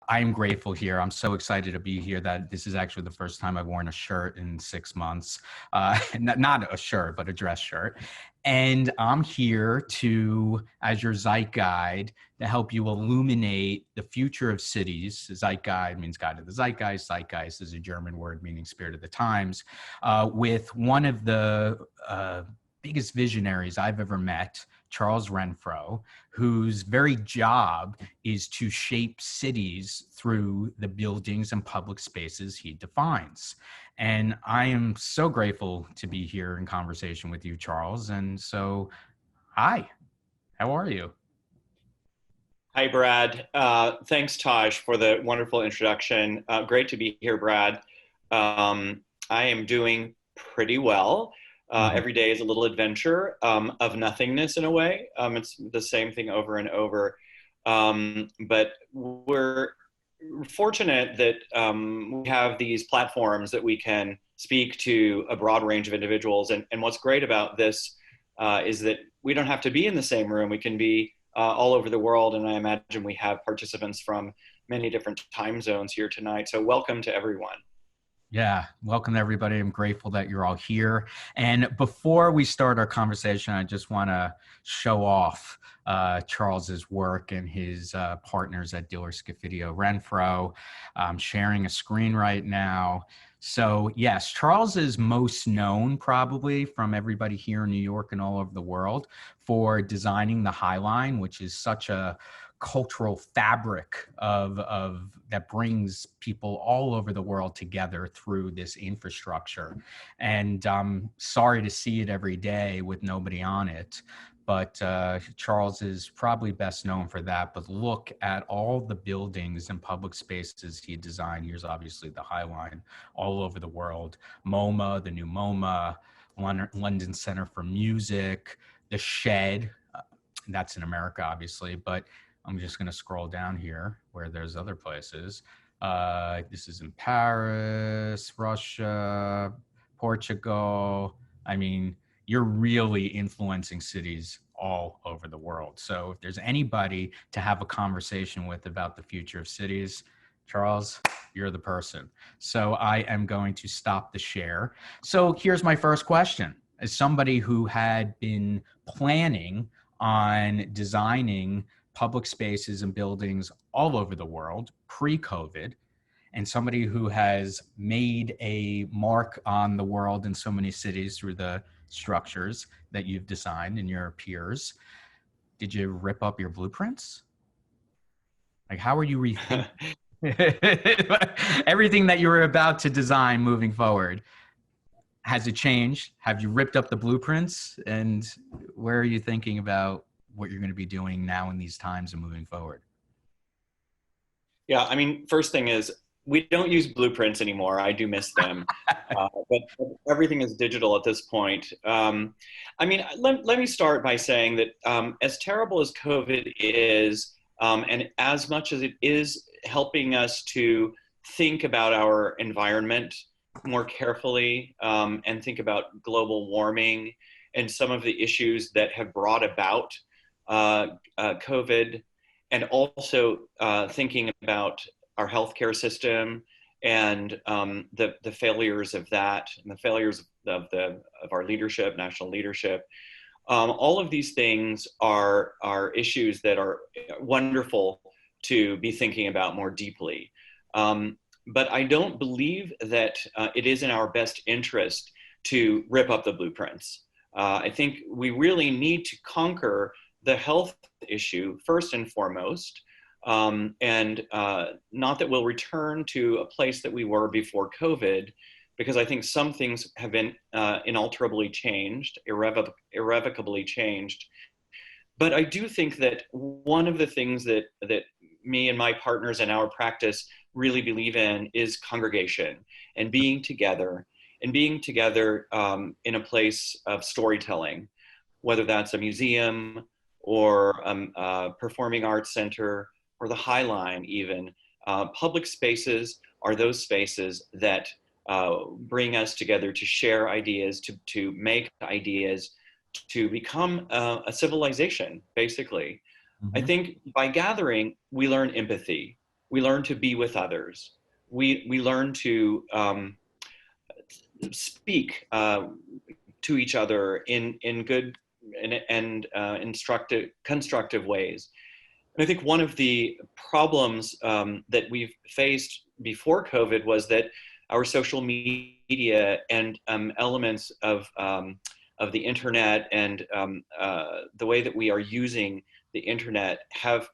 I'm grateful here. I'm so excited to be here that this is actually the first time I've worn a shirt in 6 months. Not a shirt, but a dress shirt. And I'm here to, as your Zeitguide, to help you illuminate the future of cities. Zeitguide means guide to the zeitgeist. Zeitgeist is a German word meaning spirit of the times, with one of the biggest visionaries I've ever met, Charles Renfro, whose very job is to shape cities through the buildings and public spaces he defines. And I am so grateful to be here in conversation with you, Charles. And so, hi, how are you? Hi, Brad. Thanks, Taj, for the wonderful introduction. Great to be here, Brad. I am doing pretty well. Mhm. Every day is a little adventure of nothingness in a way. It's the same thing over and over. But we're fortunate that we have these platforms that we can speak to a broad range of individuals. And what's great about this is that we don't have to be in the same room. We can be all over the world. And I imagine we have participants from many different time zones here tonight. So welcome to everyone. Yeah, welcome everybody. I'm grateful that you're all here. And before we start our conversation, I just want to show off Charles's work and his partners at Diller Scofidio Renfro. I'm sharing a screen right now. So yes, Charles is most known probably from everybody here in New York and all over the world for designing the High Line, which is such a cultural fabric of that brings people all over the world together through this infrastructure. And I'm sorry to see it every day with nobody on it. But Charles is probably best known for that. But look at all the buildings and public spaces he designed. Here's obviously the High Line all over the world. MoMA, the new MoMA, London Center for Music, the Shed. That's in America, obviously, but I'm just going to scroll down here where there's other places. This is in Paris, Russia, Portugal. I mean, you're really influencing cities all over the world. So if there's anybody to have a conversation with about the future of cities, Charles, you're the person. So I am going to stop the share. So here's my first question. As somebody who had been planning on designing public spaces and buildings all over the world pre-COVID, and somebody who has made a mark on the world in so many cities through the structures that you've designed and your peers, did you rip up your blueprints? Like, how are you rethinking everything that you were about to design moving forward? Has it changed? Have you ripped up the blueprints? And where are you thinking about what you're going to be doing now in these times and moving forward? Yeah, I mean, first thing is we don't use blueprints anymore. I do miss them. But everything is digital at this point. I mean, let me start by saying that as terrible as COVID is, and as much as it is helping us to think about our environment more carefully and think about global warming and some of the issues that have brought about COVID, and also thinking about our healthcare system and the failures of that, and the failures of our leadership, national leadership. All of these things are issues that are wonderful to be thinking about more deeply. But I don't believe that it is in our best interest to rip up the blueprints. I think we really need to conquer the health issue first and foremost, and not that we'll return to a place that we were before COVID, because I think some things have been inalterably changed, irrevocably changed. But I do think that one of the things that me and my partners in our practice really believe in is congregation and being together, in a place of storytelling, whether that's a museum or a performing arts center or the High Line even. Public spaces are those spaces that bring us together to share ideas, to make ideas, to become a civilization, basically. I Mm-hmm. think by gathering, we learn empathy. We learn to be with others. We learn to speak to each other in good and constructive ways. And I think one of the problems that we've faced before COVID was that our social media and elements of the internet and the way that we are using the internet have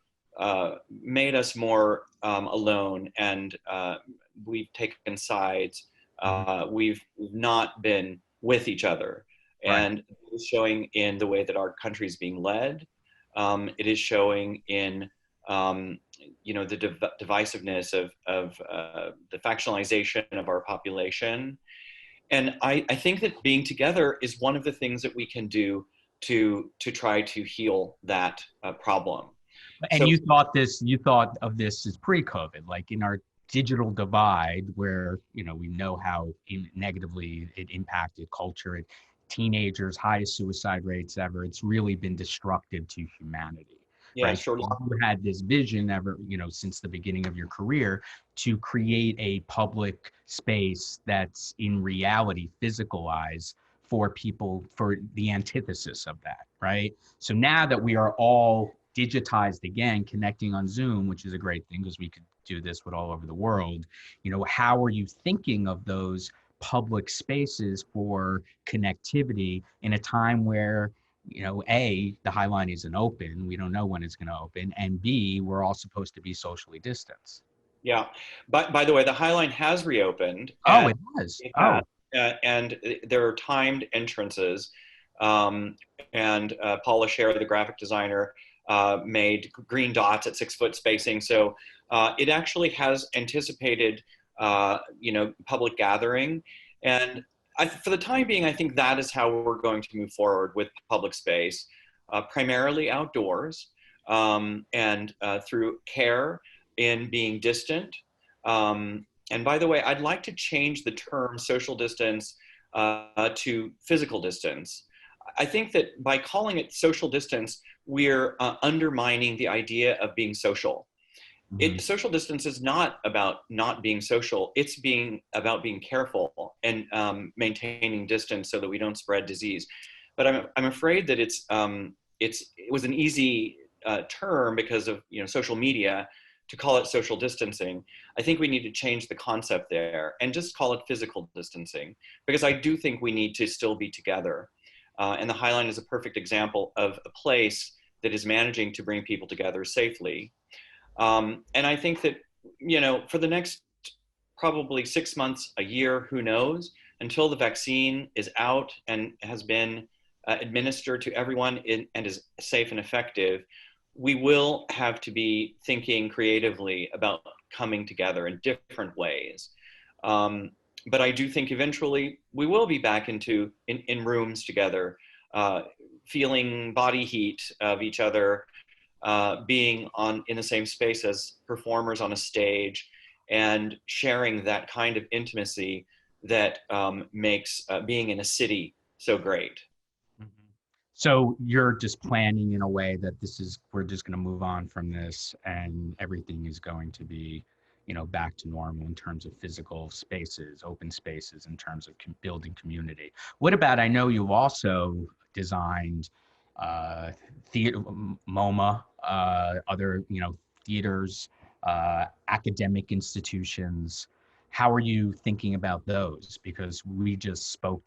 made us more alone, and we've taken sides. We've not been with each other, Right. and it's showing in the way that our country is being led. It is showing in the divisiveness of the factionalization of our population. And I think that being together is one of the things that we can do to try to heal that problem. And So you thought of this as pre-COVID, like in our digital divide, where we know how negatively it impacted culture. Teenagers, highest suicide rates ever. It's really been destructive to humanity, yeah, right? sure. You had this vision ever, since the beginning of your career, to create a public space that's in reality physicalized for people, for the antithesis of that, right? So now that we are all digitized again, connecting on Zoom, which is a great thing because we could do this with all over the world, how are you thinking of those public spaces for connectivity in a time where, A, the High Line isn't open, we don't know when it's going to open, and B, we're all supposed to be socially distanced? Yeah. But by the way, the High Line has reopened, Oh, and it has. it has, Oh, and there are timed entrances. Um, and Paula Scher, the graphic designer, made green dots at 6 foot spacing. So it actually has anticipated, public gathering. And for the time being, I think that is how we're going to move forward with public space, primarily outdoors, and through care in being distant. And by the way, I'd like to change the term social distance to physical distance. I think that by calling it social distance, we're undermining the idea of being social. mhm. Social distance is not about not being social. It's about being careful and maintaining distance so that we don't spread disease. But I'm afraid that it was an easy term because of social media to call it social distancing. I think we need to change the concept there and just call it physical distancing, because I do think we need to still be together. And the High Line is a perfect example of a place that is managing to bring people together safely. And I think that, for the next probably 6 months, a year, who knows, until the vaccine is out and has been administered to everyone and is safe and effective, we will have to be thinking creatively about coming together in different ways. But I do think eventually we will be back in rooms together, feeling body heat of each other, being in the same space as performers on a stage, and sharing that kind of intimacy that makes being in a city so great. Mhm. So you're just planning in a way that we're just going to move on from this and everything is going to be, back to normal in terms of physical spaces, open spaces, in terms of building community. What about, I know you've also designed theater, MoMA, other, theaters, academic institutions. How are you thinking about those? Because we just spoke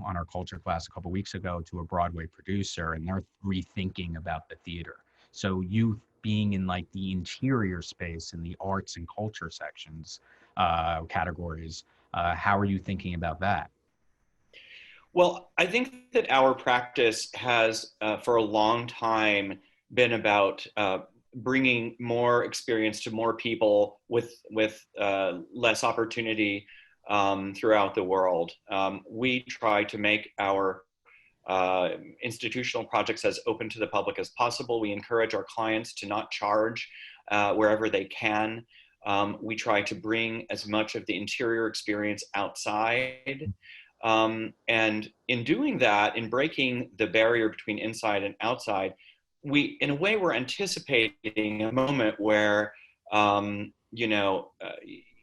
on our culture class a couple of weeks ago to a Broadway producer, and they're rethinking about the theater. So you being in like the interior space in the arts and culture sections, categories, how are you thinking about that? Well, I think that our practice has, for a long time, been about bringing more experience to more people with less opportunity throughout the world. We try to make our institutional projects as open to the public as possible. We encourage our clients to not charge wherever they can. We try to bring as much of the interior experience outside. And in doing that, in breaking the barrier between inside and outside, in a way, we're anticipating a moment where you know,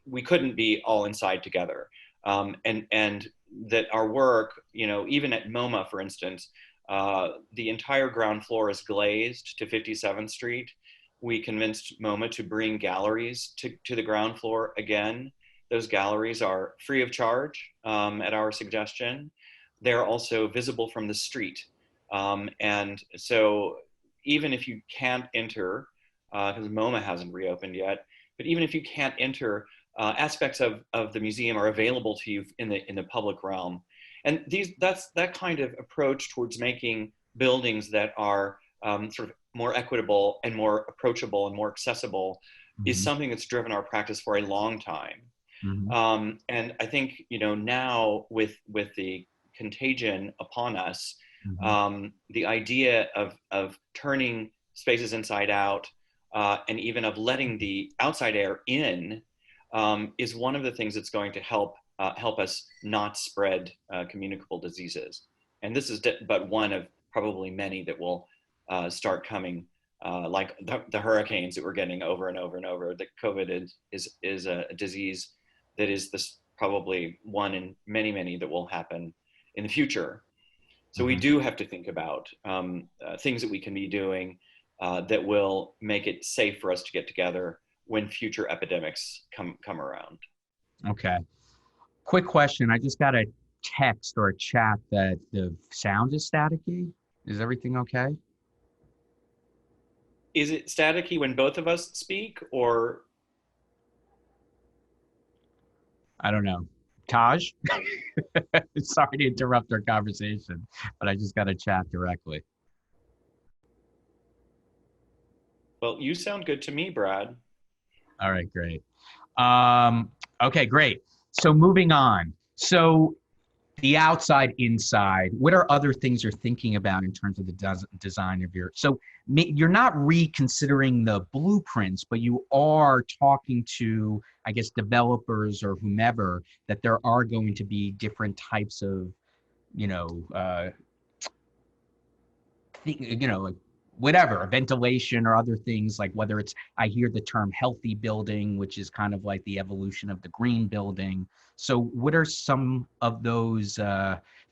we couldn't be all inside together. And that our work, you know, even at MoMA, for instance, the entire ground floor is glazed to 57th Street. We convinced MoMA to bring galleries to the ground floor again. Those galleries are free of charge at our suggestion. They're also visible from the street. And so even if you can't enter, because MoMA hasn't reopened yet, but even if you can't enter, aspects of the museum are available to you in the public realm. And that's that kind of approach towards making buildings that are sort of more equitable and more approachable and more accessible is something that's driven our practice for a long time. And I think, you know, now with the contagion upon us, the idea of turning spaces inside out and even of letting the outside air in is one of the things that's going to help us not spread communicable diseases. And this is but one of probably many that will start coming, like the hurricanes that we're getting over and over and over. That COVID is a disease that is this probably one in many, many that will happen in the future. So we do have to think about things that we can be doing that will make it safe for us to get together when future epidemics come around. Okay. Quick question. I just got a text or a chat that the sound is staticky. Is everything okay? Is it staticky when both of us speak, or? I don't know. Taj? Sorry to interrupt our conversation, but I just got a chat directly. Well, you sound good to me, Brad. All right, great. Okay, great. So moving on. So the outside, inside, what are other things you're thinking about in terms of the design of your, so you're not reconsidering the blueprints, but you are talking to, I guess, developers or whomever, that there are going to be different types of, like whatever, ventilation or other things, like whether it's, I hear the term healthy building, which is kind of like the evolution of the green building. So what are some of those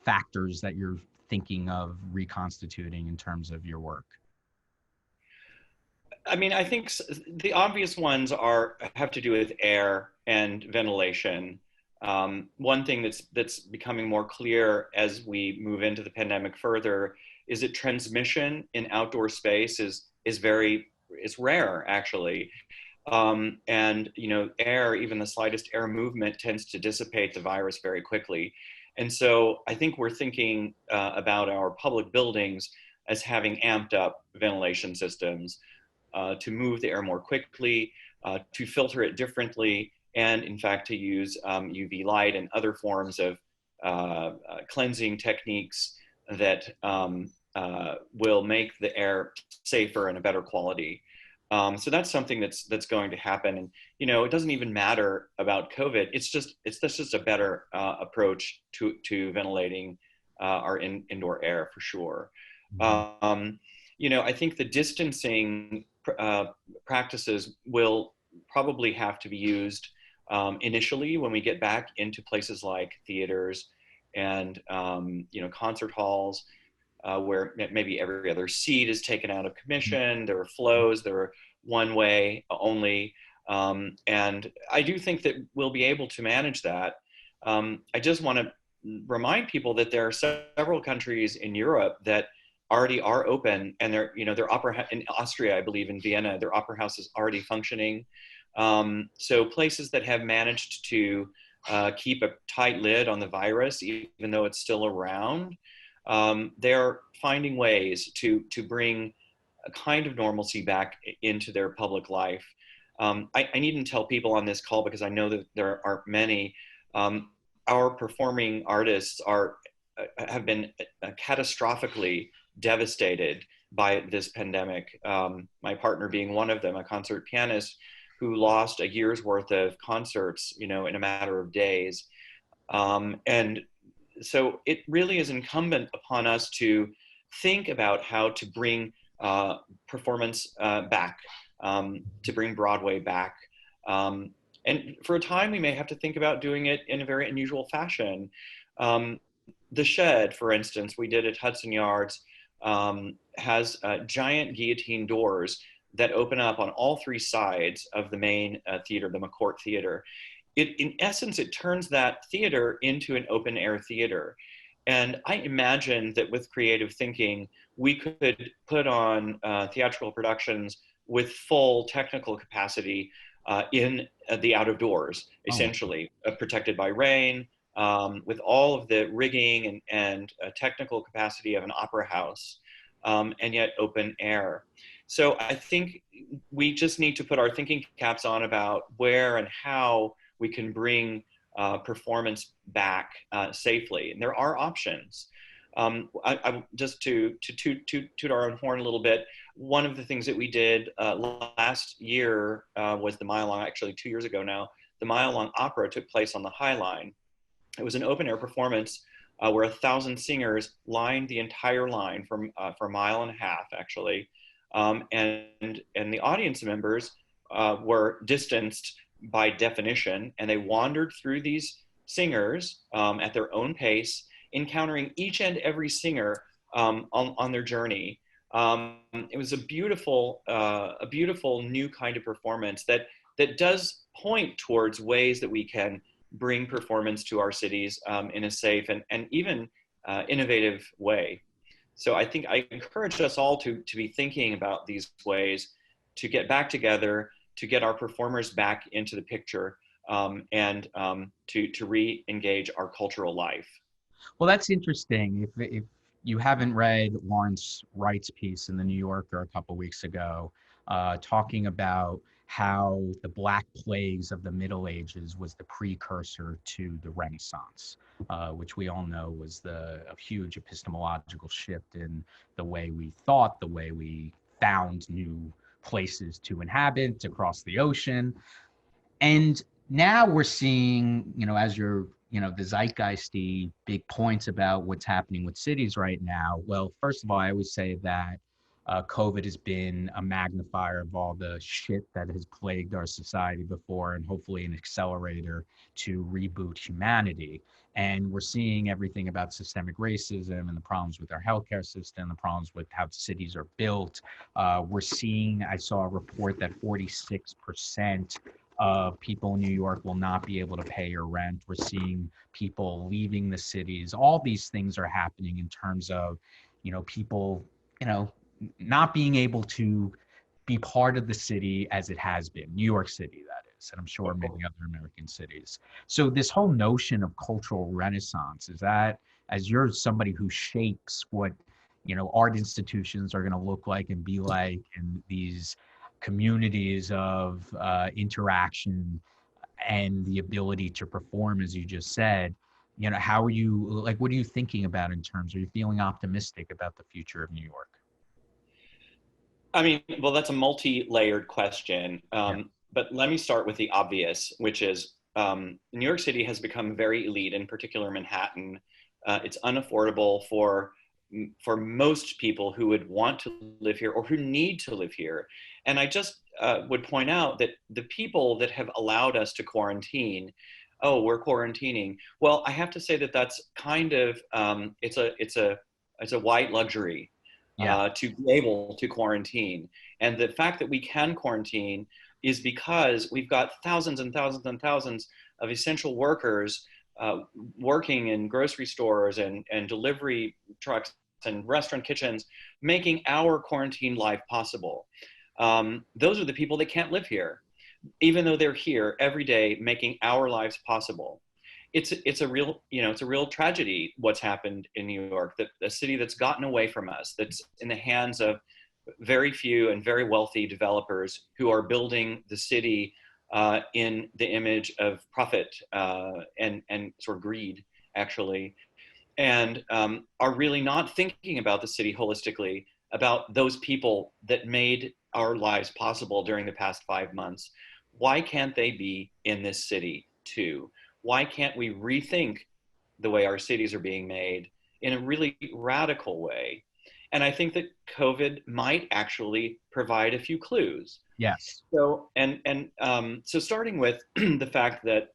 factors that you're thinking of reconstituting in terms of your work? I mean, I think the obvious ones have to do with air and ventilation. One thing that's becoming more clear as we move into the pandemic further is that transmission in outdoor space is rare, actually. And air, even the slightest air movement, tends to dissipate the virus very quickly. And so I think we're thinking about our public buildings as having amped up ventilation systems to move the air more quickly, to filter it differently, and in fact to use UV light and other forms of cleansing techniques that will make the air safer and a better quality. So that's something that's going to happen. And it doesn't even matter about COVID. It's just a better approach to ventilating our indoor air for sure. I think the distancing practices will probably have to be used initially when we get back into places like theaters and concert halls, where maybe every other seat is taken out of commission. There are flows, there are one way only. And I do think that we'll be able to manage that. I just want to remind people that there are several countries in Europe that already are open, and their opera in Austria, I believe in Vienna, their opera house is already functioning. So places that have managed to keep a tight lid on the virus, even though it's still around, they're finding ways to bring a kind of normalcy back into their public life. I needn't tell people on this call, because I know that there aren't many. Our performing artists have been catastrophically devastated by this pandemic. My partner being one of them, a concert pianist who lost a year's worth of concerts, in a matter of days. And so it really is incumbent upon us to think about how to bring performance back, to bring Broadway back, And for a time, we may have to think about doing it in a very unusual fashion. Um, the Shed, for instance, we did at Hudson Yards, has giant guillotine doors that open up on all three sides of the main theater, the McCourt Theater. In essence, it turns that theater into an open air theater. And I imagine that with creative thinking, we could put on theatrical productions with full technical capacity in the out of doors, Oh, essentially, protected by rain, with all of the rigging and technical capacity of an opera house, and yet open air. So I think we just need to put our thinking caps on about where and how we can bring performance back safely. And there are options. Just to toot our own horn a little bit, one of the things that we did last year was the Mile Long, actually 2 years ago now, the Mile Long Opera took place on the High Line. It was an open air performance where 1,000 singers lined the entire line for a mile and a half, actually. And the audience members were distanced by definition, and they wandered through these singers at their own pace, encountering each and every singer on their journey. It was a beautiful new kind of performance that does point towards ways that we can bring performance to our cities in a safe and even innovative way. So I think I encourage us all to be thinking about these ways to get back together, to get our performers back into the picture, and to re-engage our cultural life. well, that's interesting. If you haven't read Lawrence Wright's piece in the New Yorker a couple weeks ago, talking about how the Black Plagues of the Middle Ages was the precursor to the Renaissance, which we all know was a huge epistemological shift in the way we thought, the way we found new places to inhabit across the ocean. And now we're seeing, as you're, the zeitgeisty big points about what's happening with cities right now. Well, first of all, I always say that COVID has been a magnifier of all the shit that has plagued our society before, and hopefully an accelerator to reboot humanity. And we're seeing everything about systemic racism and the problems with our healthcare system, the problems with how cities are built. We're seeing, I saw a report that 46% of people in New York will not be able to pay your rent. We're seeing people leaving the cities. All these things are happening in terms of, people, not being able to be part of the city as it has been, New York City, that is, and I'm sure many other American cities. So this whole notion of cultural renaissance, is that, as you're somebody who shapes what, art institutions are going to look like and be like in these communities of interaction and the ability to perform, as you just said, how are you, like, what are you thinking about in terms, are you feeling optimistic about the future of New York? I mean, well, that's a multi-layered question. Yeah. But let me start with the obvious, which is New York City has become very elite, in particular Manhattan. It's unaffordable for most people who would want to live here or who need to live here. And I just would point out that the people that have allowed us to quarantine, oh, we're quarantining. Well, I have to say that that's kind of it's a white luxury Yeah. to be able to quarantine. And the fact that we can quarantine is because we've got thousands and thousands and thousands of essential workers working in grocery stores and delivery trucks and restaurant kitchens, making our quarantine life possible. Those are the people that can't live here, even though they're here every day making our lives possible. It's a real, it's a real tragedy what's happened in New York, that a city that's gotten away from us, that's in the hands of very few and very wealthy developers who are building the city in the image of profit and sort of greed, actually, and are really not thinking about the city holistically, about those people that made our lives possible during the past 5 months. Why can't they be in this city too? Why can't we rethink the way our cities are being made in a really radical way? And I think that COVID might actually provide a few clues. Yes. So starting with the fact that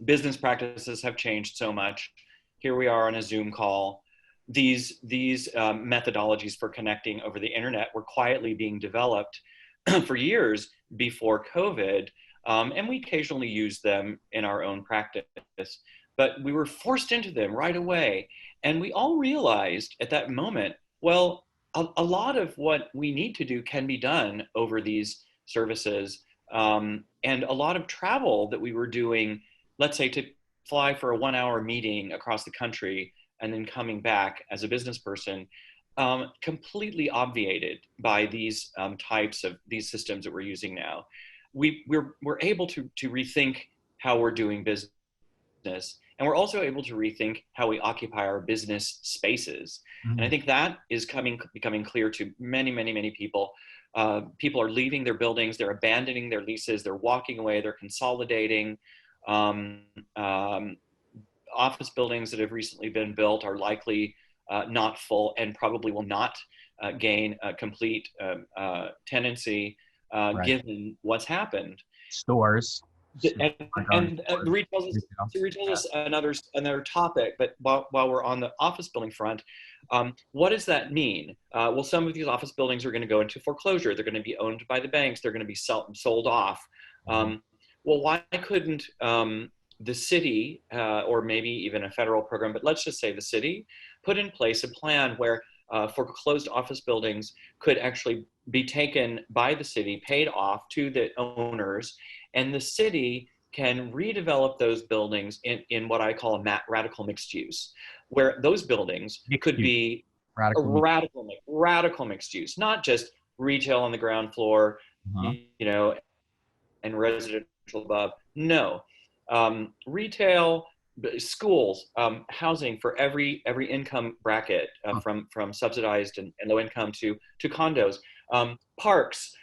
business practices have changed so much. Here we are on a Zoom call. These methodologies for connecting over the internet were quietly being developed for years before COVID, and we occasionally use them in our own practice. But we were forced into them right away, and we all realized at that moment, well, a lot of what we need to do can be done over these services, and a lot of travel that we were doing, let's say to fly for a 1 hour meeting across the country and then coming back as a business person, completely obviated by these types of these systems that we're using now. We're able to rethink how we're doing business, and we're also able to rethink how we occupy our business spaces. And I think that is becoming clear to many people. People are leaving their buildings, they're abandoning their leases, they're walking away, they're consolidating. Office buildings that have recently been built are likely not full and probably will not gain a complete tenancy, Right. given what's happened. Stores. And retail is another topic, but while we're on the office building front, what does that mean? Well, some of these office buildings are going to go into foreclosure. They're going to be owned by the banks. They're going to be sold off. Well, why couldn't the city, or maybe even a federal program, but let's just say the city, put in place a plan where foreclosed office buildings could actually be taken by the city, paid off to the owners, and the city can redevelop those buildings in what I call a radical mixed use, where those buildings could be radical mixed use, not just retail on the ground floor, and residential above. No, retail, schools, housing for every income bracket, from subsidized and low income to condos, parks,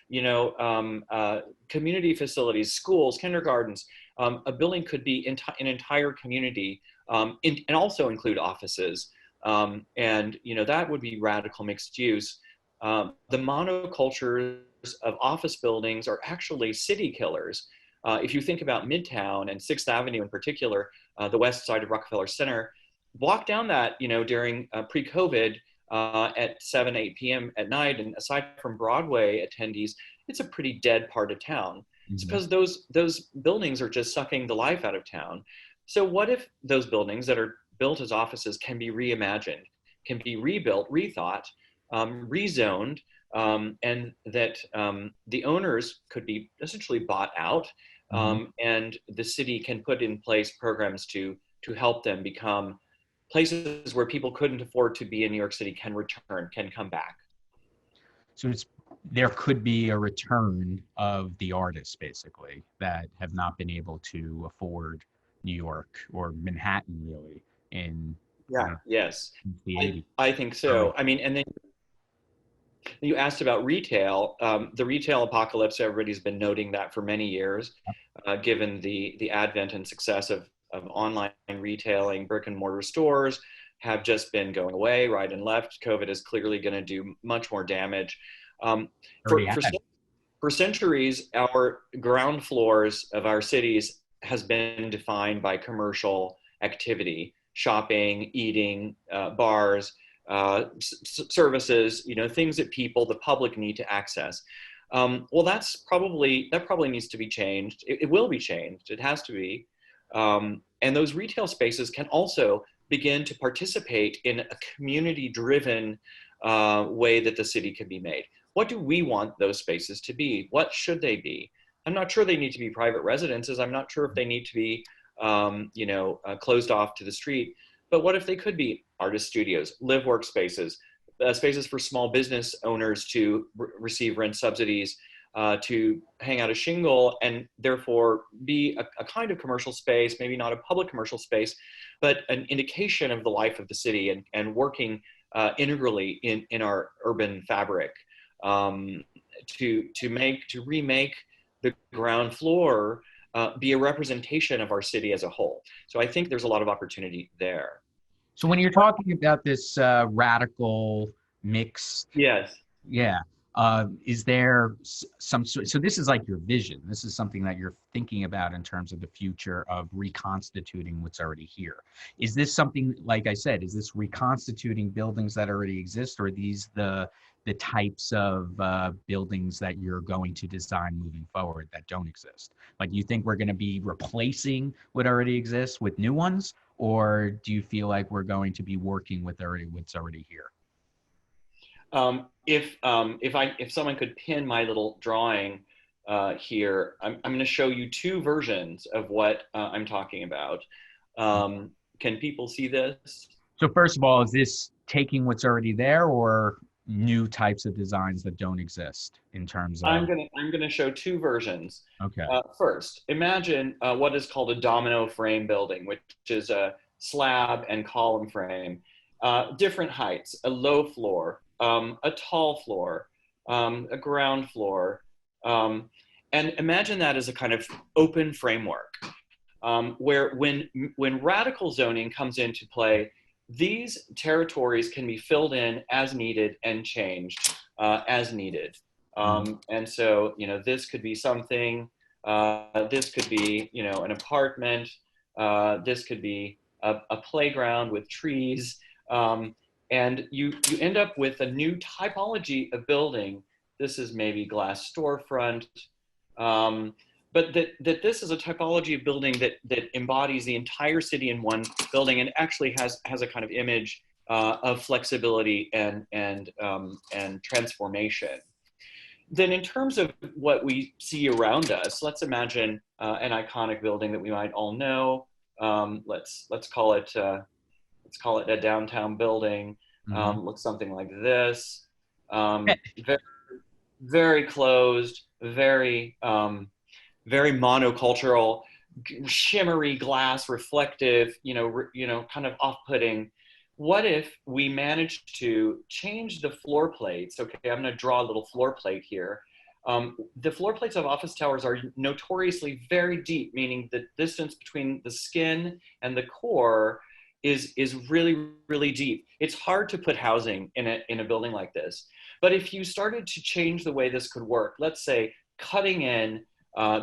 community facilities, schools, kindergartens. A building could be an entire community, and also include offices. And that would be radical mixed use. The monocultures of office buildings are actually city killers. If you think about Midtown and 6th Avenue in particular, the west side of Rockefeller Center, walk down that, during pre-COVID at 7, 8 p.m. at night, and aside from Broadway attendees, it's a pretty dead part of town. It's because those buildings are just sucking the life out of town. So what if those buildings that are built as offices can be reimagined, can be rebuilt, rethought, rezoned, and that the owners could be essentially bought out, and the city can put in place programs to help them become places where people couldn't afford to be in New York City can return, can come back. So there could be a return of the artists, basically, that have not been able to afford New York or Manhattan, really, in yes, the 80s. I think so. I mean, and then you asked about retail. The retail apocalypse, everybody's been noting that for many years, given the advent and success of online retailing. Brick and mortar stores have just been going away right and left. COVID is clearly going to do much more damage. For centuries, our ground floors of our cities has been defined by commercial activity, shopping, eating, bars, services, things that the public need to access. Well, that probably needs to be changed. It will be changed. It has to be. And those retail spaces can also begin to participate in a community-driven way that the city can be made. What do we want those spaces to be? What should they be? I'm not sure they need to be private residences. I'm not sure if they need to be, closed off to the street. But what if they could be artist studios, live work spaces, spaces for small business owners to receive rent subsidies, to hang out a shingle, and therefore be a kind of commercial space, maybe not a public commercial space, but an indication of the life of the city, and working integrally in our urban fabric, to remake the ground floor be a representation of our city as a whole. So I think there's a lot of opportunity there. So when you're talking about this radical mix? Yes. Yeah. Is there some sort, so this is like your vision. This is something that you're thinking about in terms of the future of reconstituting what's already here. Is this something, like I said, is this reconstituting buildings that already exist, or are these the types of buildings that you're going to design moving forward that don't exist? Like, you think we're going to be replacing what already exists with new ones, or do you feel like we're going to be working with what's already here? If someone could pin my little drawing here, I'm going to show you two versions of what I'm talking about. Can people see this? So first of all, is this taking what's already there, or new types of designs that don't exist in terms of? I'm gonna show two versions. Okay. First, imagine what is called a domino frame building, which is a slab and column frame, different heights, a low floor, a tall floor, a ground floor, and imagine that as a kind of open framework, where when radical zoning comes into play, these territories can be filled in as needed and changed as needed. And so, this could be something, this could be, an apartment, this could be a playground with trees. And you end up with a new typology of building. This is maybe glass storefront. But that this is a typology of building that embodies the entire city in one building, and actually has a kind of image of flexibility and transformation. Then, in terms of what we see around us, let's imagine an iconic building that we might all know. Let's call it a downtown building. Looks something like this. Very, very closed, very monocultural, shimmery glass, reflective, kind of off-putting. What if we managed to change the floor plates? Okay, I'm going to draw a little floor plate here. The floor plates of office towers are notoriously very deep, meaning the distance between the skin and the core is really, really deep. It's hard to put housing in a building like this. But if you started to change the way this could work, let's say cutting in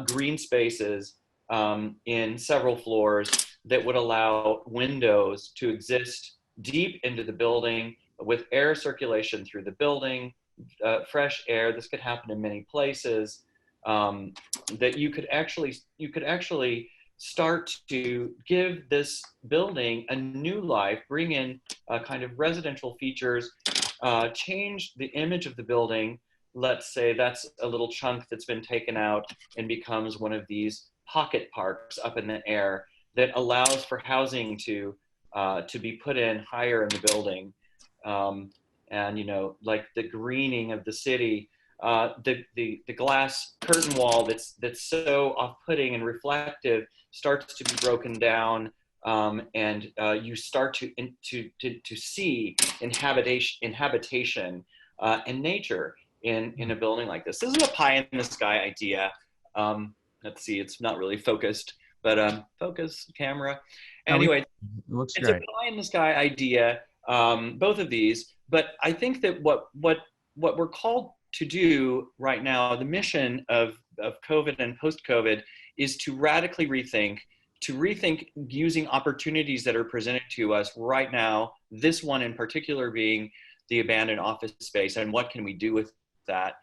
green spaces in several floors that would allow windows to exist deep into the building with air circulation through the building, fresh air. This could happen in many places. That you could actually start to give this building a new life, bring in kind of residential features, change the image of the building. Let's say that's a little chunk that's been taken out and becomes one of these pocket parks up in the air that allows for housing to be put in higher in the building. And like the greening of the city, the glass curtain wall that's so off-putting and reflective starts to be broken down, and you start to see inhabitation and nature in a building like this. This is a pie in the sky idea. Let's see, it's not really focused, but focus camera. Anyway, It looks it's great. a pie in the sky idea, both of these. But I think that what we're called to do right now, the mission of COVID and post-COVID, is to radically rethink using opportunities that are presented to us right now, this one in particular being the abandoned office space, and what can we do with that.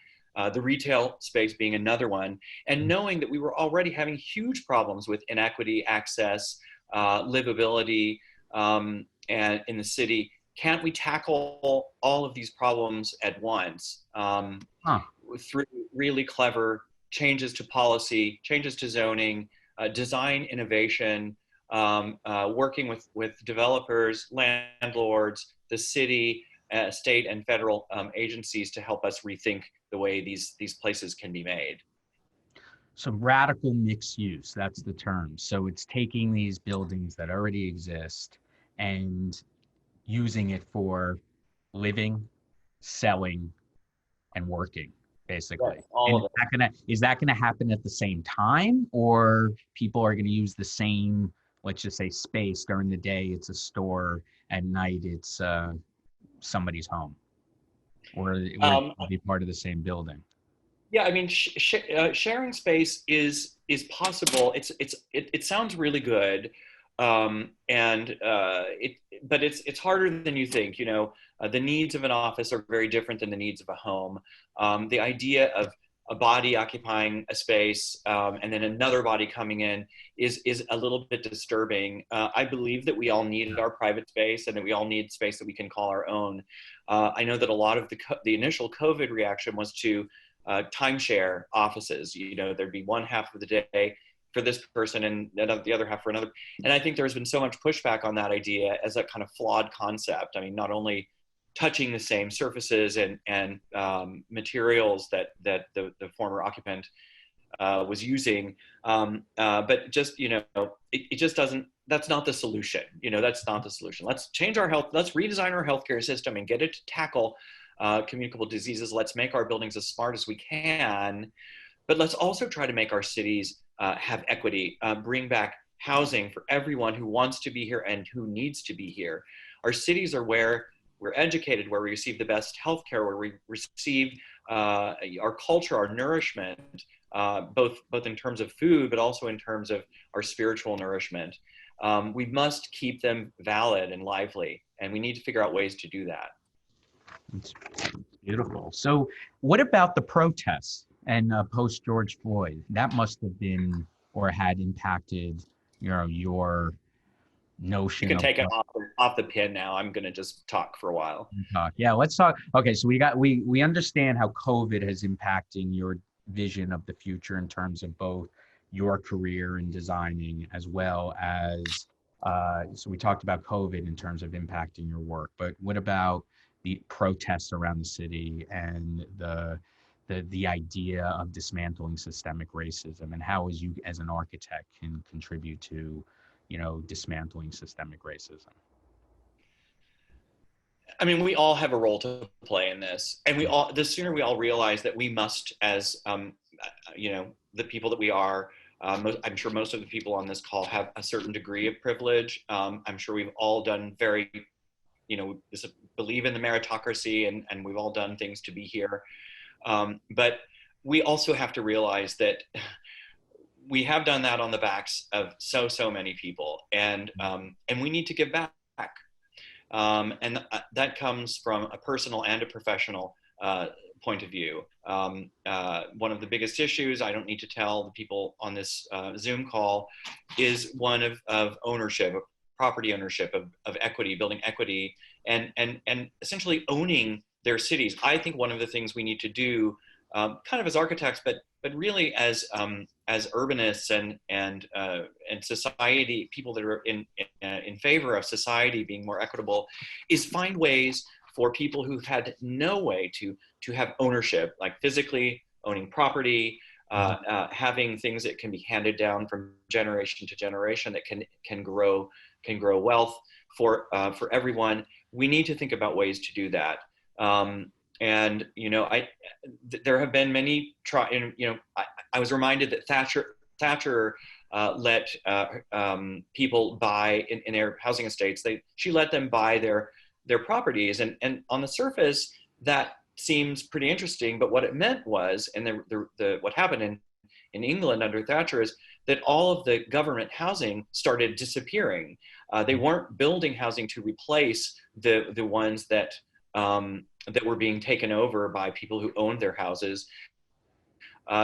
The retail space being another one, and knowing that we were already having huge problems with inequity, access, livability, and in the city. Can't we tackle all of these problems at once through really clever changes to policy, changes to zoning, design innovation, working with developers, landlords, the city, state and federal agencies to help us rethink the way these places can be made. So radical mixed use, that's the term. So it's taking these buildings that already exist and using it for living, selling, and working, basically. Yes, all And of it. is that gonna happen at the same time, or people are gonna use the same, let's just say, space? During the day it's a store, at night it's somebody's home? or would Um, it be part of the same building? yeah, I mean, sharing space is possible. It sounds really good, and but it's harder than you think. You know, the needs of an office are very different than the needs of a home. The idea of a body occupying a space and then another body coming in is a little bit disturbing. I believe that we all need our private space and that we all need space that we can call our own. I know that a lot of the initial COVID reaction was to timeshare offices. You know, there'd be one half of the day for this person and the other half for another. And I think there's been so much pushback on that idea as a kind of flawed concept. I mean, not only touching the same surfaces and materials that the former occupant was using, but just, you know, it just doesn't, that's not the solution. You know, that's not the solution. Let's change our health, let's redesign our healthcare system and get it to tackle communicable diseases. Let's make our buildings as smart as we can, but let's also try to make our cities have equity, bring back housing for everyone who wants to be here and who needs to be here. Our cities are where we're educated, where we receive the best healthcare, where we receive our culture, our nourishment, both in terms of food, but also in terms of our spiritual nourishment. We must keep them valid and lively, and we need to figure out ways to do that. It's beautiful. So what about the protests and post George Floyd? That must have been or had impacted, you know, your You notion can of take it what off the pin now. I'm going to just talk for a while. to talk. Yeah, let's talk. Okay, so we understand how COVID has impacting your vision of the future in terms of both your career in designing as well as so we talked about COVID in terms of impacting your work, but what about the protests around the city and the idea of dismantling systemic racism, and how as you as an architect can contribute to, you know, dismantling systemic racism? I mean, we all have a role to play in this, and the sooner we all realize that we must, as you know, the people that we are. I'm sure most of the people on this call have a certain degree of privilege. I'm sure we've all done very, you know, believe in the meritocracy, and we've all done things to be here. But we also have to realize that we have done that on the backs of so many people, and we need to give back. And that comes from a personal and a professional point of view. One of the biggest issues, I don't need to tell the people on this Zoom call, is one of ownership, of property ownership, of equity, building equity, and essentially owning their cities. I think one of the things we need to do, kind of as architects, but really as urbanists and society, people that are in favor of society being more equitable, is find ways for people who've had no way to have ownership, like physically owning property, having things that can be handed down from generation to generation that can grow wealth for everyone. We need to think about ways to do that. And you know, there have been many I was reminded that Thatcher let people buy in their housing estates. She let them buy their properties, and on the surface that seems pretty interesting. But what it meant was, and what happened in England under Thatcher, is that all of the government housing started disappearing. They weren't building housing to replace the ones that were being taken over by people who owned their houses.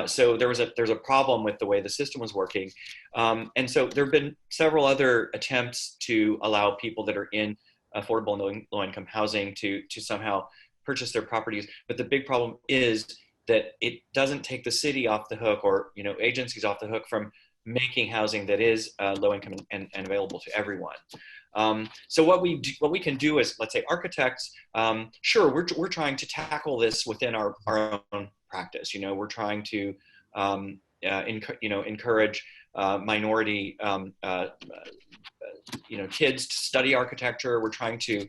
So there's a problem with the way the system was working. And so there have been several other attempts to allow people that are in affordable and low-income housing to somehow purchase their properties. But the big problem is that it doesn't take the city off the hook, or, you know, agencies off the hook from making housing that is low income and available to everyone. So what we can do as, let's say, architects, sure, we're trying to tackle this within our own practice. You know, we're trying to encourage minority kids to study architecture. We're trying to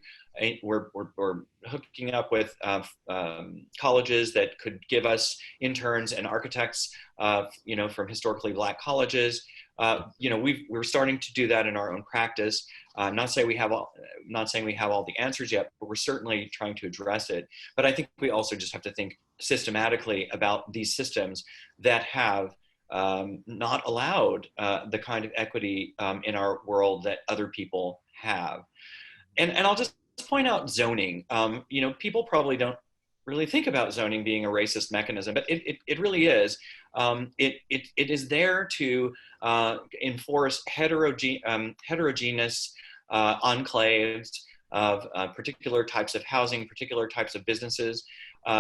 we're hooking up with colleges that could give us interns and architects, from historically Black colleges. We're starting to do that in our own practice. Not saying we have all the answers yet, but we're certainly trying to address it. But I think we also just have to think systematically about these systems that have not allowed the kind of equity in our world that other people have. And I'll just point out zoning. People probably don't really think about zoning being a racist mechanism, but it really is. It is there to enforce heterogeneous enclaves of particular types of housing, particular types of businesses.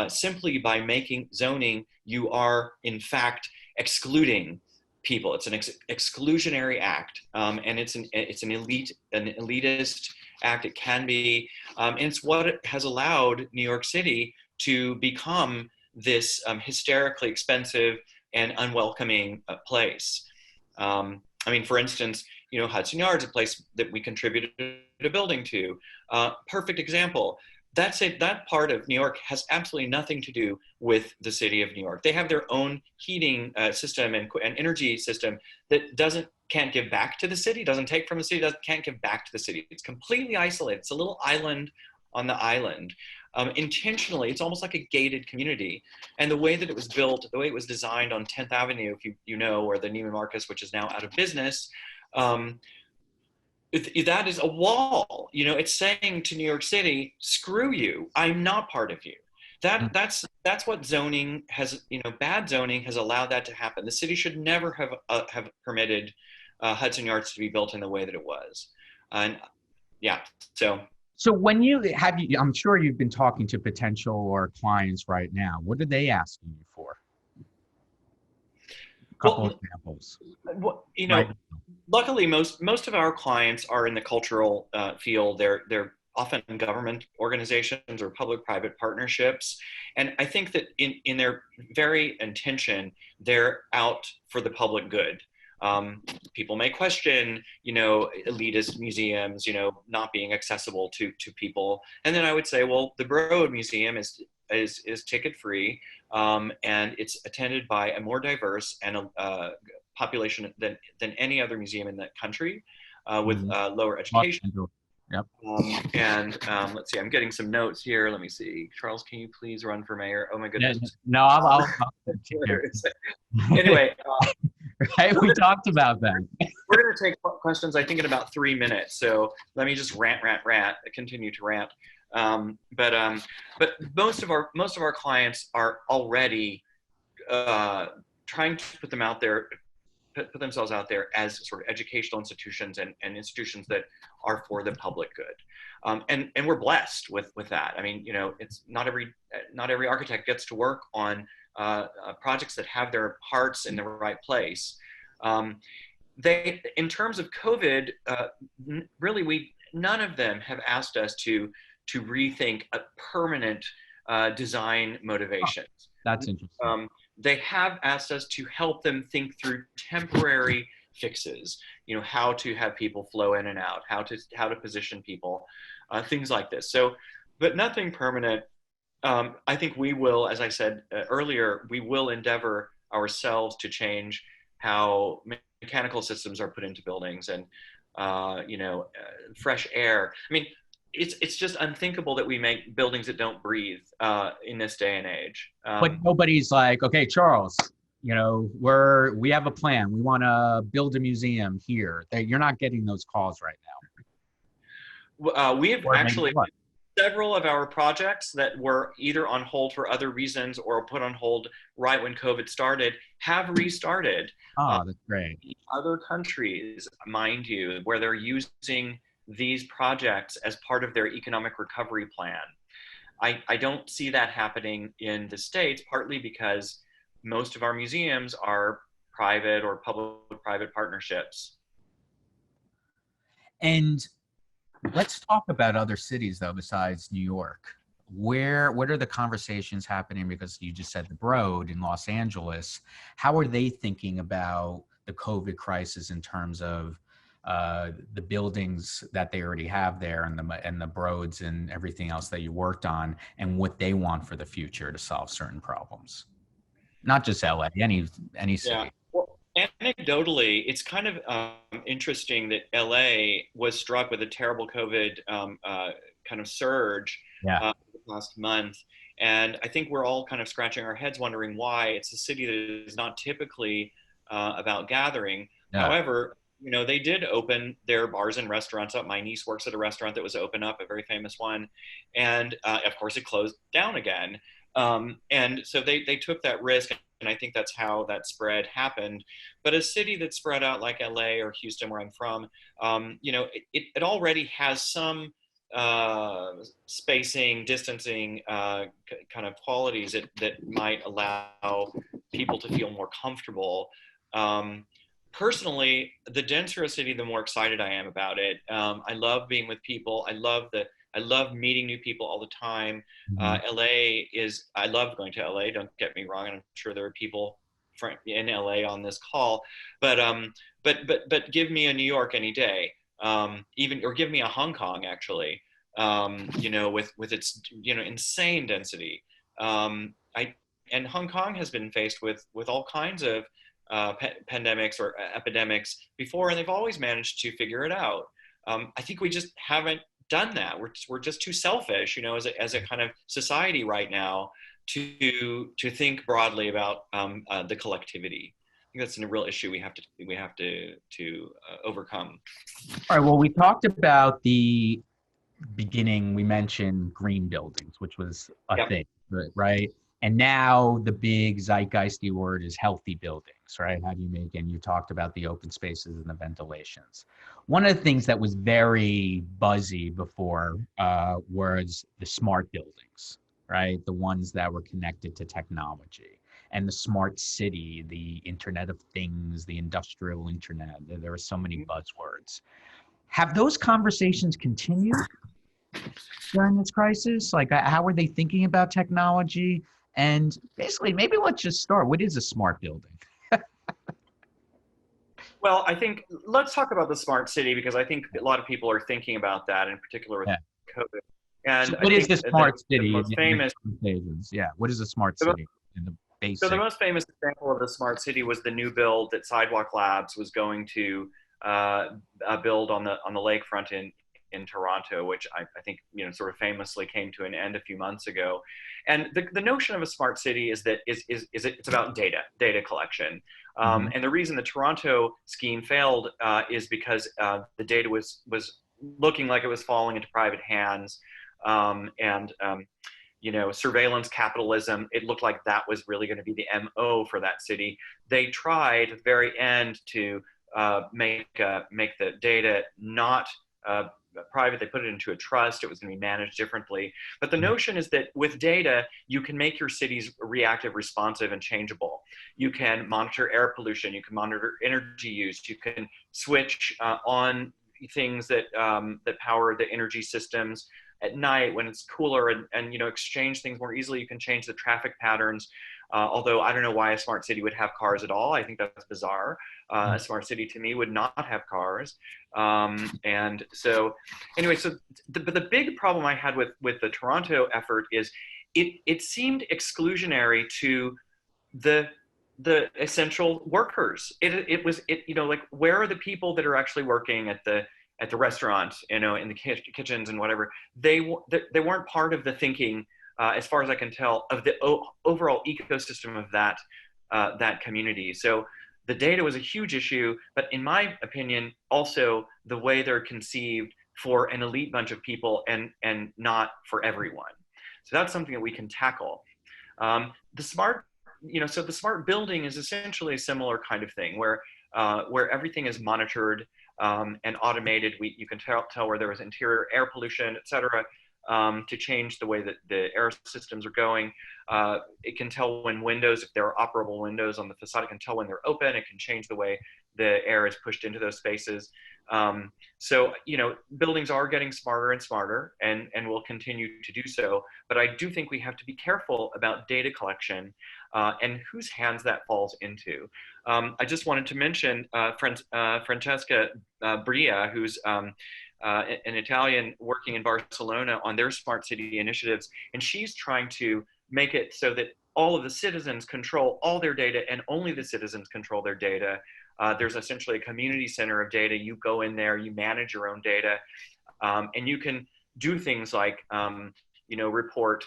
Simply by making zoning, you are in fact excluding people. It's an exclusionary act, and it's an elitist act. It can be, and it's what has allowed New York City to become this hysterically expensive and unwelcoming place. For instance, Hudson Yards, a place that we contributed a building to, perfect example. That part of New York has absolutely nothing to do with the city of New York. They have their own heating system and energy system that can't give back to the city, doesn't take from the city, can't give back to the city. It's completely isolated. It's a little island on the island. Intentionally, it's almost like a gated community. And the way that it was built, the way it was designed on 10th Avenue, if you know, or the Neiman Marcus, which is now out of business, that is a wall. It's saying to New York City, screw you, I'm not part of you. That's what zoning has, bad zoning has allowed that to happen. The city should never have permitted Hudson Yards to be built in the way that it was. And yeah, So when I'm sure you've been talking to potential or clients right now. What are they asking you for? A couple examples. Right. Luckily, most of our clients are in the cultural field. They're often government organizations or public-private partnerships, and I think that in their very intention, they're out for the public good. People may question, elitist museums, not being accessible to people. And then I would say, well, the Broad Museum is ticket free, and it's attended by a more diverse and population than any other museum in that country, with lower education. Yep. Let's see, I'm getting some notes here. Let me see. Charles, can you please run for mayor? Oh my goodness. No, I'll Anyway. Right, we talked about that. We're going to take questions, I think, in about 3 minutes. So let me just continue to rant. But most of our clients are already trying to put themselves out there as sort of educational institutions and institutions that are for the public good. And we're blessed with that. It's not every architect gets to work on projects that have their hearts in the right place. In terms of COVID, really, none of them have asked us to rethink a permanent design motivations. Oh, that's interesting. They have asked us to help them think through temporary fixes. How to have people flow in and out, how to position people, things like this. So, but nothing permanent. I think we will, as I said earlier, we will endeavor ourselves to change how mechanical systems are put into buildings and, fresh air. It's just unthinkable that we make buildings that don't breathe in this day and age. But nobody's like, okay, Charles, we have a plan. We want to build a museum here. You're not getting those calls right now. We have actually... Several of our projects that were either on hold for other reasons or put on hold right when COVID started have restarted. Oh, that's great. In other countries, mind you, where they're using these projects as part of their economic recovery plan. I don't see that happening in the States, partly because most of our museums are private or public-private partnerships. And let's talk about other cities, though, besides New York. What are the conversations happening? Because you just said the Broad in Los Angeles. How are they thinking about the COVID crisis in terms of the buildings that they already have there and the Broads and everything else that you worked on, and what they want for the future to solve certain problems? Not just LA, any city. Yeah. Well, anecdotally, it's kind of interesting that LA was struck with a terrible COVID kind of surge Yeah. last month. And I think we're all kind of scratching our heads wondering why. It's a city that is not typically about gathering. Yeah. However, they did open their bars and restaurants up. My niece works at a restaurant that was open up, a very famous one. And of course, it closed down again. And so they took that risk. And I think that's how that spread happened. But a city that's spread out like LA or Houston, where I'm from, it already has some spacing, distancing kind of qualities that might allow people to feel more comfortable. Personally, the denser a city, the more excited I am about it. I love being with people. I love meeting new people all the time. I love going to LA. Don't get me wrong. And I'm sure there are people in LA on this call, but give me a New York any day. Or give me a Hong Kong actually. With its insane density. And Hong Kong has been faced with all kinds of pandemics or epidemics before, and they've always managed to figure it out. I think we just haven't done that. We're just too selfish, as a kind of society right now to think broadly about the collectivity. I think that's a real issue we have to overcome. All right. Well, we talked about the beginning. We mentioned green buildings, which was a thing, right? And now the big zeitgeisty word is healthy buildings, right? How do you make, and you talked about the open spaces and the ventilations. One of the things that was very buzzy before was the smart buildings, right? The ones that were connected to technology, and the smart city, the Internet of Things, the industrial internet. There are so many buzzwords. Have those conversations continued during this crisis? Like, how are they thinking about technology? And basically, maybe let's just start. What is a smart building? Well, I think let's talk about the smart city, because I think a lot of people are thinking about that, in particular with COVID. And so what is the smart city? The most famous, what is a smart city in the basic? So the most famous example of the smart city was the new build that Sidewalk Labs was going to build on the lakefront in Toronto, which I think sort of famously came to an end a few months ago. And the notion of a smart city is that it's about data collection. And the reason the Toronto scheme failed is because the data was looking like it was falling into private hands, and surveillance capitalism. It looked like that was really going to be the MO for that city. They tried at the very end to make the data not private. They put it into a trust. It was going to be managed differently. But the notion is that with data, you can make your cities reactive, responsive, and changeable. You can monitor air pollution. You can monitor energy use. You can switch on things that power the energy systems at night when it's cooler, and exchange things more easily. You can change the traffic patterns. Although I don't know why a smart city would have cars at all. I think that's bizarre. A smart city to me would not have cars. And so anyway, but the big problem I had with the Toronto effort is it seemed exclusionary to the essential workers. It was like, where are the people that are actually working at the restaurant, in the kitchens and whatever? They weren't part of the thinking, as far as I can tell, of the overall ecosystem of that community. So the data was a huge issue, but in my opinion, also the way they're conceived for an elite bunch of people and not for everyone. So that's something that we can tackle. The smart building is essentially a similar kind of thing, where everything is monitored and automated. You can tell where there was interior air pollution, et cetera, to change the way that the air systems are going. It can tell when windows, if there are operable windows on the facade, it can tell when they're open. It can change the way the air is pushed into those spaces. So buildings are getting smarter and smarter, and will continue to do so. But I do think we have to be careful about data collection and whose hands that falls into. I just wanted to mention Francesca Bria, who's an Italian working in Barcelona on their smart city initiatives, and she's trying to make it so that all of the citizens control all their data, and only the citizens control their data. There's essentially a community center of data. You go in there, you manage your own data, and you can do things like, report,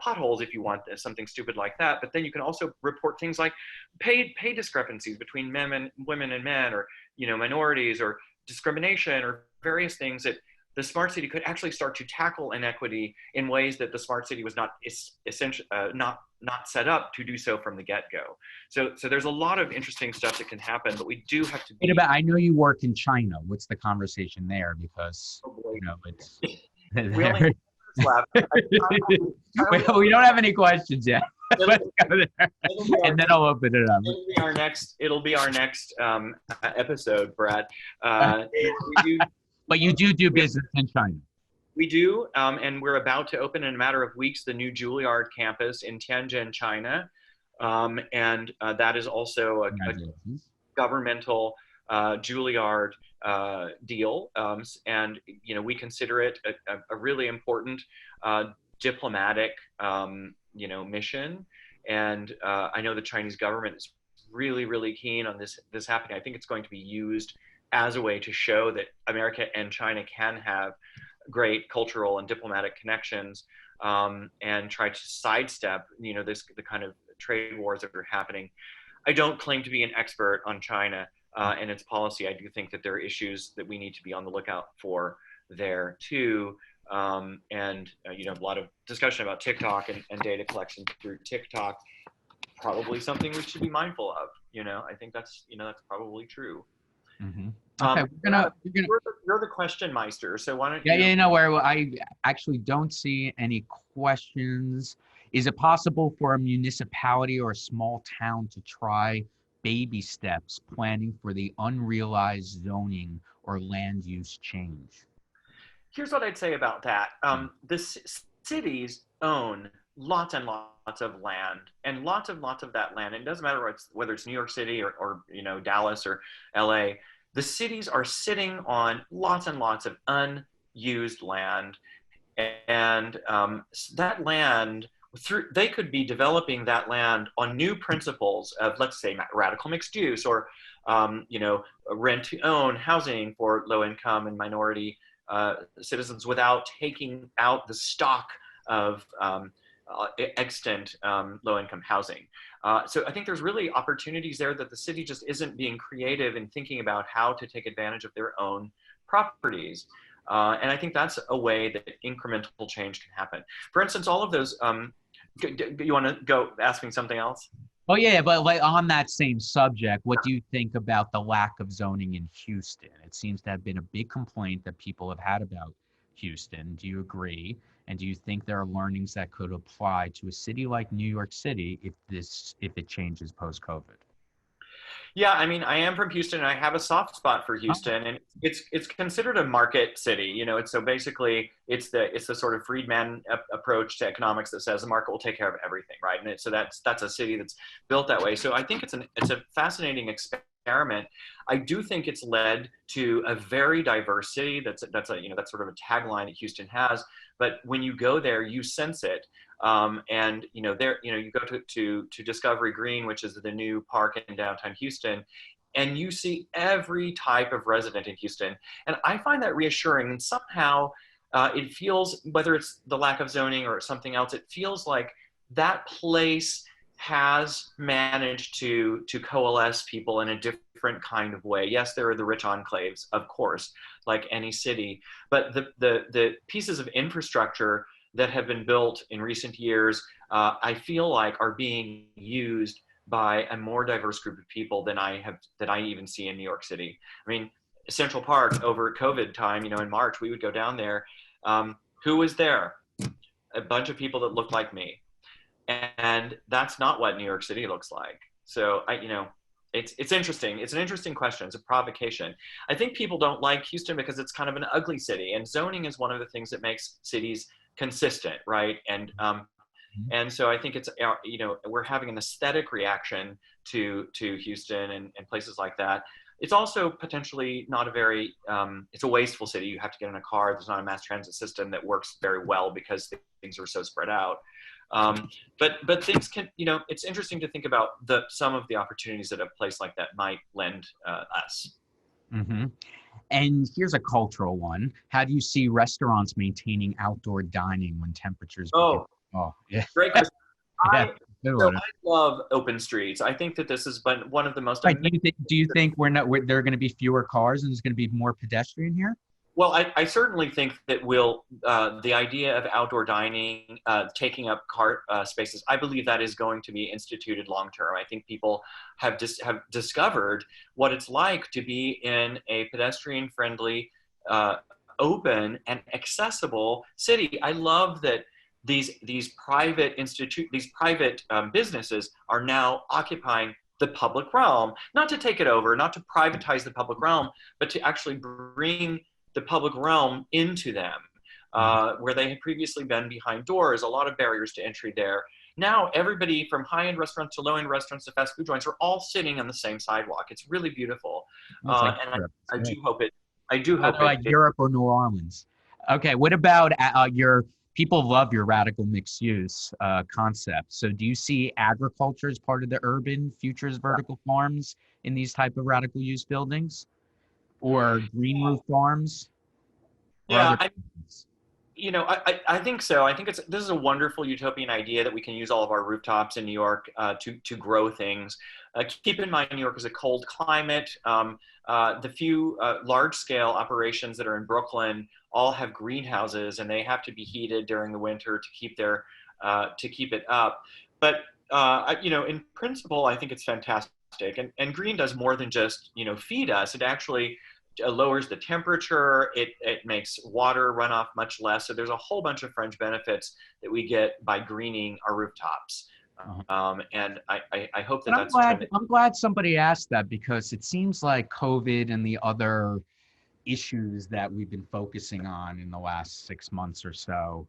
potholes if you want, something stupid like that. But then you can also report things like pay discrepancies between women and men, or, minorities, or discrimination, or various things that the smart city could actually start to tackle inequity in ways that the smart city was not essentially not set up to do so from the get-go. So there's a lot of interesting stuff that can happen, but we do have to be. I know you work in China. What's the conversation there? Because it's. We only have left. We don't have any questions yet. Let's go there, and then I'll open it up. It'll be our next episode, Brad. But you do business in China. We do, and we're about to open in a matter of weeks the new Juilliard campus in Tianjin, China, and that is also a governmental Juilliard deal, and we consider it a really important diplomatic mission, and I know the Chinese government is really, really keen on this happening. I think it's going to be used as a way to show that America and China can have great cultural and diplomatic connections, and try to sidestep, the kind of trade wars that are happening. I don't claim to be an expert on China and its policy. I do think that there are issues that we need to be on the lookout for there too. And a lot of discussion about TikTok and data collection through TikTok, probably something we should be mindful of. I think that's probably true. Mm-hmm. Okay, you're the question meister, so why don't you? Where I actually don't see any questions. Is it possible for a municipality or a small town to try baby steps planning for the unrealized zoning or land use change? Here's what I'd say about that. The cities own lots and lots of land, and lots of that land, and it doesn't matter whether it's New York City or Dallas or LA. The cities are sitting on lots and lots of unused land, and that land, they could be developing that land on new principles of, let's say, radical mixed use, or rent to own housing for low income and minority citizens, without taking out the stock of extant low-income housing. So I think there's really opportunities there that the city just isn't being creative in thinking about how to take advantage of their own properties. And I think that's a way that incremental change can happen. For instance, all of those, you want to go ask me something else? Oh yeah, but on that same subject, what do you think about the lack of zoning in Houston? It seems to have been a big complaint that people have had about Houston. Do you agree? And do you think there are learnings that could apply to a city like New York City if it changes post-COVID? Yeah, I mean, I am from Houston, and I have a soft spot for Houston, and it's considered a market city. So basically it's the sort of Friedman approach to economics that says the market will take care of everything, right? And so that's a city that's built that way. So I think it's a fascinating experiment. I do think it's led to a very diverse city. That's sort of a tagline that Houston has. But when you go there, you sense it. And there, you go to Discovery Green, which is the new park in downtown Houston, and you see every type of resident in Houston. And I find that reassuring. And somehow it feels, whether it's the lack of zoning or something else, it feels like that place has managed to coalesce people in a different kind of way. Yes, there are the rich enclaves, of course, like any city, but the pieces of infrastructure that have been built in recent years, I feel like are being used by a more diverse group of people than I even see in New York City. I mean, Central Park over COVID time, in March, we would go down there. Who was there? A bunch of people that looked like me. And that's not what New York City looks like. So it's interesting. It's an interesting question. It's a provocation. I think people don't like Houston because it's kind of an ugly city, and zoning is one of the things that makes cities consistent, right? And so I think it's we're having an aesthetic reaction to Houston and places like that. It's also potentially not a very it's a wasteful city. You have to get in a car. There's not a mass transit system that works very well because things are so spread out. But things can, it's interesting to think about some of the opportunities that a place like that might lend us. Hmm. And here's a cultural one. How do you see restaurants maintaining outdoor dining when temperatures begin? Oh, Oh, yeah. great question. Yeah. Good So one. I love open streets. I think that this has been one of the most Right. amazing. Do you think there are going to be fewer cars and there's going to be more pedestrian here? Well, I certainly think that the idea of outdoor dining taking up car spaces, I believe that is going to be instituted long term. I think people have discovered what it's like to be in a pedestrian friendly, open and accessible city. I love that these private businesses are now occupying the public realm, not to take it over, not to privatize the public realm, but to actually bring the public realm into them, where they had previously been behind doors, a lot of barriers to entry there. Now everybody from high-end restaurants to low-end restaurants to fast food joints are all sitting on the same sidewalk. It's really beautiful, It's like and Europe. I Yeah. do hope it. I do hope Either like it. Europe or New Orleans. Okay. What about your people love your radical mixed use concept. So do you see agriculture as part of the urban futures vertical farms in these type of radical use buildings or green roof farms or Yeah, other things? I think so. I think this is a wonderful utopian idea that we can use all of our rooftops in New York to grow things. Keep in mind, New York is a cold climate. The few large scale operations that are in Brooklyn all have greenhouses, and they have to be heated during the winter to keep it up. But in principle, I think it's fantastic. And green does more than just feed us. It actually lowers the temperature. It makes water runoff much less. So there's a whole bunch of fringe benefits that we get by greening our rooftops. Uh-huh. And I hope that But that's trending. I'm glad somebody asked that because it seems like COVID and the other issues that we've been focusing on in the last 6 months or so,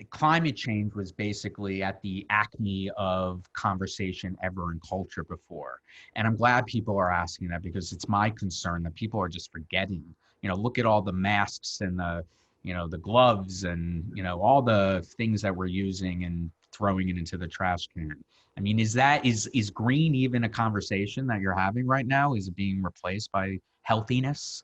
climate change was basically at the acme of conversation ever in culture before. And I'm glad people are asking that because it's my concern that people are just forgetting. Look at all the masks and the gloves and, all the things that we're using and throwing it into the trash can. I mean, is green even a conversation that you're having right now? Is it being replaced by healthiness?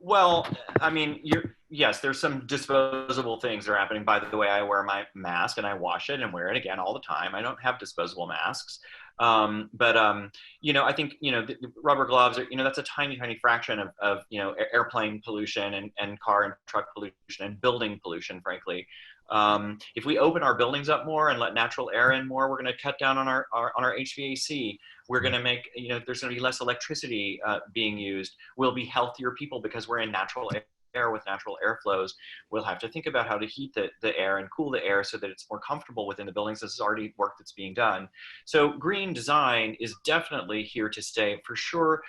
Well, I mean, yes, there's some disposable things that are happening. By the way, I wear my mask and I wash it and wear it again all the time. I don't have disposable masks. But I think, the rubber gloves are, that's a tiny, tiny fraction of airplane pollution and car and truck pollution and building pollution, frankly. If we open our buildings up more and let natural air in more, we're going to cut down on our HVAC. We're going to make, there's going to be less electricity being used. We'll be healthier people because we're in natural air with natural airflows. We'll have to think about how to heat the air and cool the air so that it's more comfortable within the buildings. This is already work that's being done. So green design is definitely here to stay. For sure,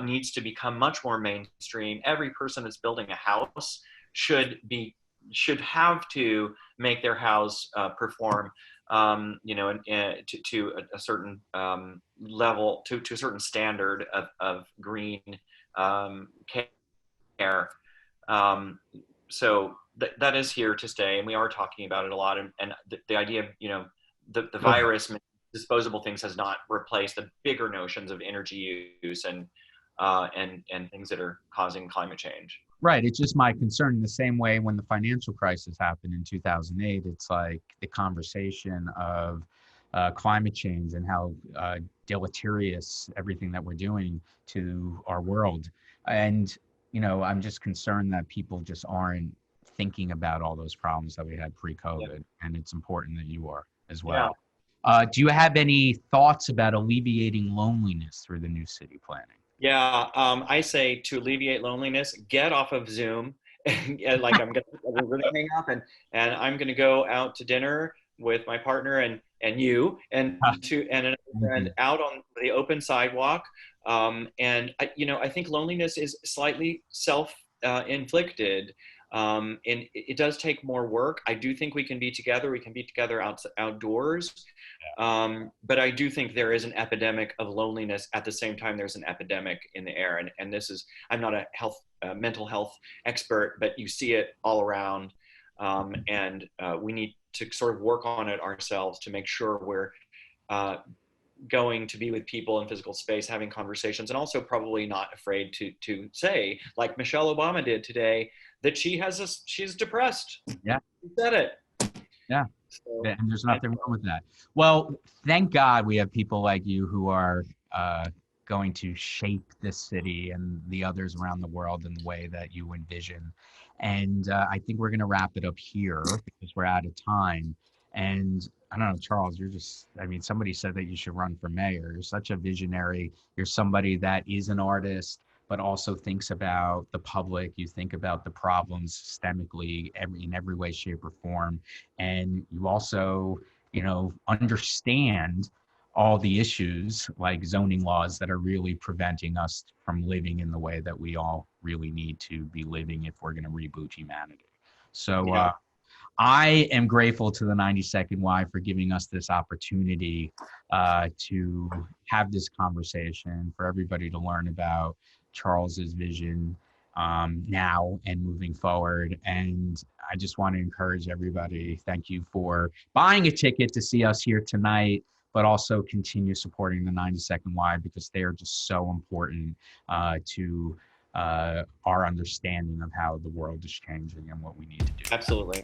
needs to become much more mainstream. Every person that's building a house should have to make their house perform, to a certain level, to a certain standard of green care. So that is here to stay, and we are talking about it a lot. And the idea of the virus, disposable things has not replaced the bigger notions of energy use and things that are causing climate change. Right. It's just my concern in the same way when the financial crisis happened in 2008, it's like the conversation of climate change and how deleterious everything that we're doing to our world. And, I'm just concerned that people just aren't thinking about all those problems that we had pre-COVID. Yeah. And it's important that you are as Yeah. well. Do you have any thoughts about alleviating loneliness through the new city planning? Yeah, I say to alleviate loneliness, get off of Zoom. And like we're really hang up, and I'm gonna go out to dinner with my partner and you and another friend out on the open sidewalk. And I think loneliness is slightly self inflicted. And it does take more work. I do think we can be together. We can be together outdoors. But I do think there is an epidemic of loneliness at the same time there's an epidemic in the air. And this is, I'm not a mental health expert, but you see it all around. and we need to sort of work on it ourselves to make sure we're going to be with people in physical space, having conversations, and also probably not afraid to say, like Michelle Obama did today, that she's depressed. Yeah. She said it. Yeah. So, And there's nothing wrong with that. Well, thank God we have people like you who are going to shape this city and the others around the world in the way that you envision. And I think we're going to wrap it up here because we're out of time. And I don't know, Charles, I mean, somebody said that you should run for mayor. You're such a visionary. You're somebody that is an artist, but also thinks about the public. You think about the problems systemically in every way, shape, or form. And you also, understand all the issues like zoning laws that are really preventing us from living in the way that we all really need to be living if we're going to reboot humanity. So yeah. I am grateful to the 92nd Y for giving us this opportunity to have this conversation, for everybody to learn about Charles's vision now and moving forward. And I just want to encourage everybody, thank you for buying a ticket to see us here tonight, but also continue supporting the 92nd Y because they are just so important to our understanding of how the world is changing and what we need to do. Absolutely.